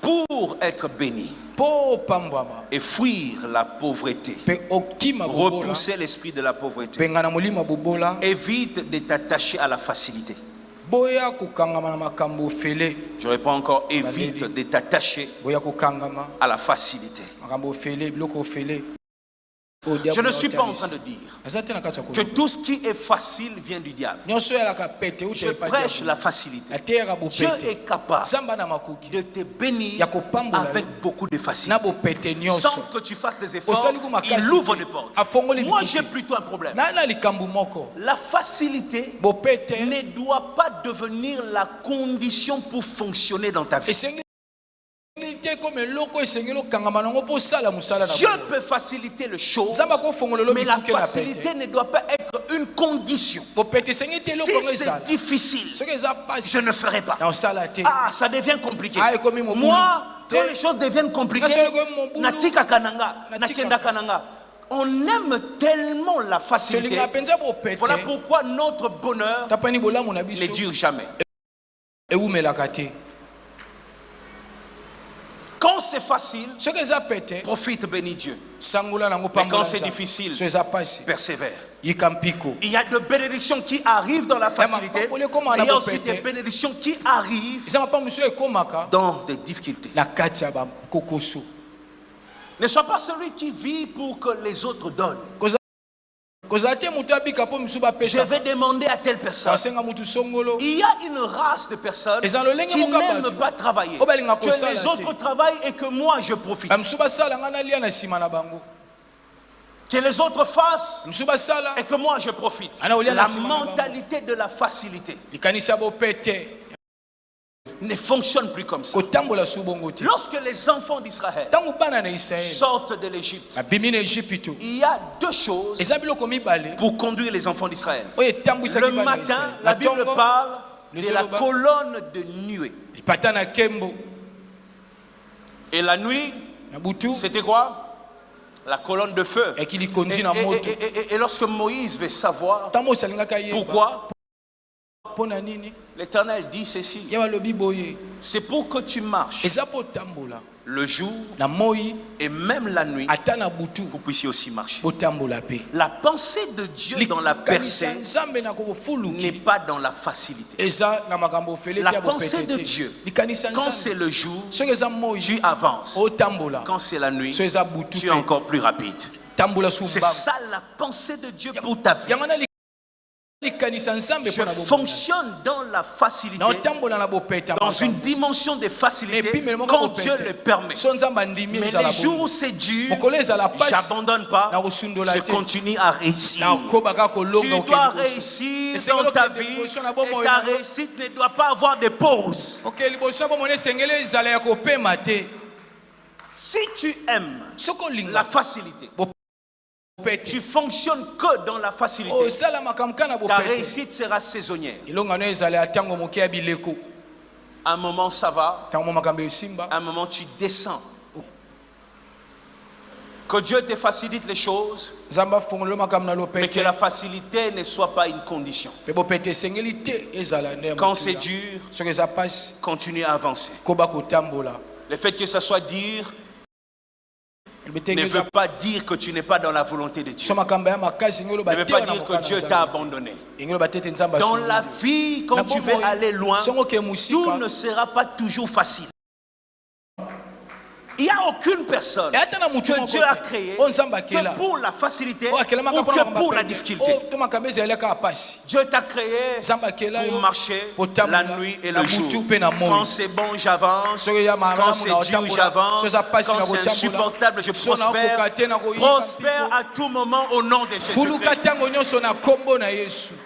pour être béni et fuir la pauvreté, repousser l'esprit de la pauvreté, évite de t'attacher à la facilité. Je réponds encore, évite de t'attacher à la facilité. Je ne suis pas en train de dire que tout ce qui est facile vient du diable. Je prêche la facilité. Dieu est capable de te bénir avec beaucoup de facilité. Sans que tu fasses des efforts, il ouvre des portes. Moi, j'ai plutôt un problème. La facilité ne doit pas devenir la condition pour fonctionner dans ta vie. Dieu peut faciliter les choses, mais la facilité ne doit pas être une condition. Si c'est difficile, je ne ferai pas. Ah, ça devient compliqué. Moi, quand les choses deviennent compliquées, on aime tellement la facilité. Voilà pourquoi notre bonheur ne dure jamais. Quand c'est facile, profite, bénis Dieu. Mais quand c'est difficile, persévère. Il y a des bénédictions qui arrivent dans la facilité. Il y a aussi des bénédictions qui arrivent dans des difficultés. Ne sois pas celui qui vit pour que les autres donnent. Je vais demander à telle personne. Il y a une race de personnes qui n'aiment pas travailler. Que les autres travaillent et que moi je profite. Que les autres fassent et que moi je profite. La mentalité de la facilité ne fonctionne plus comme ça. Lorsque les enfants d'Israël sortent de l'Égypte, il y a deux choses pour conduire les enfants d'Israël. Le matin, la Bible parle de la colonne de nuée. Et la nuit, c'était quoi? La colonne de feu. Et lorsque Moïse veut savoir pourquoi, l'Éternel dit ceci: c'est pour que tu marches le jour et même la nuit, vous puissiez aussi marcher. La pensée de Dieu dans la percée n'est pas dans la facilité. La pensée de Dieu, quand c'est le jour, tu avances. Quand c'est la nuit, tu es encore plus rapide. C'est ça la pensée de Dieu pour ta vie. Je fonctionne dans la facilité, dans une dimension de facilité quand Dieu le permet. Mais les jours où c'est dur, j'abandonne pas, je continue à réussir. Tu dois réussir dans ta vie et ta réussite ne doit pas avoir de pause. Si tu aimes la facilité, tu fonctionnes que dans la facilité, ta réussite sera saisonnière. Un moment ça va, un moment tu descends. Que Dieu te facilite les choses, mais que la facilité ne soit pas une condition. Quand c'est dur, continue à avancer. Le fait que ça soit dur ne veut pas dire que tu n'es pas dans la volonté de Dieu. Ne veut pas dire que Dieu t'a abandonné. Dans la vie, quand tu veux aller loin, tout ne sera pas toujours facile. Il n'y a aucune personne que Dieu a créée que pour la facilité ou que pour la difficulté. Dieu t'a créé pour marcher la nuit et le jour. Quand c'est bon, j'avance. Quand c'est dur, j'avance. Quand c'est insupportable, je prospère. Prospère à tout moment au nom de Jésus-Christ.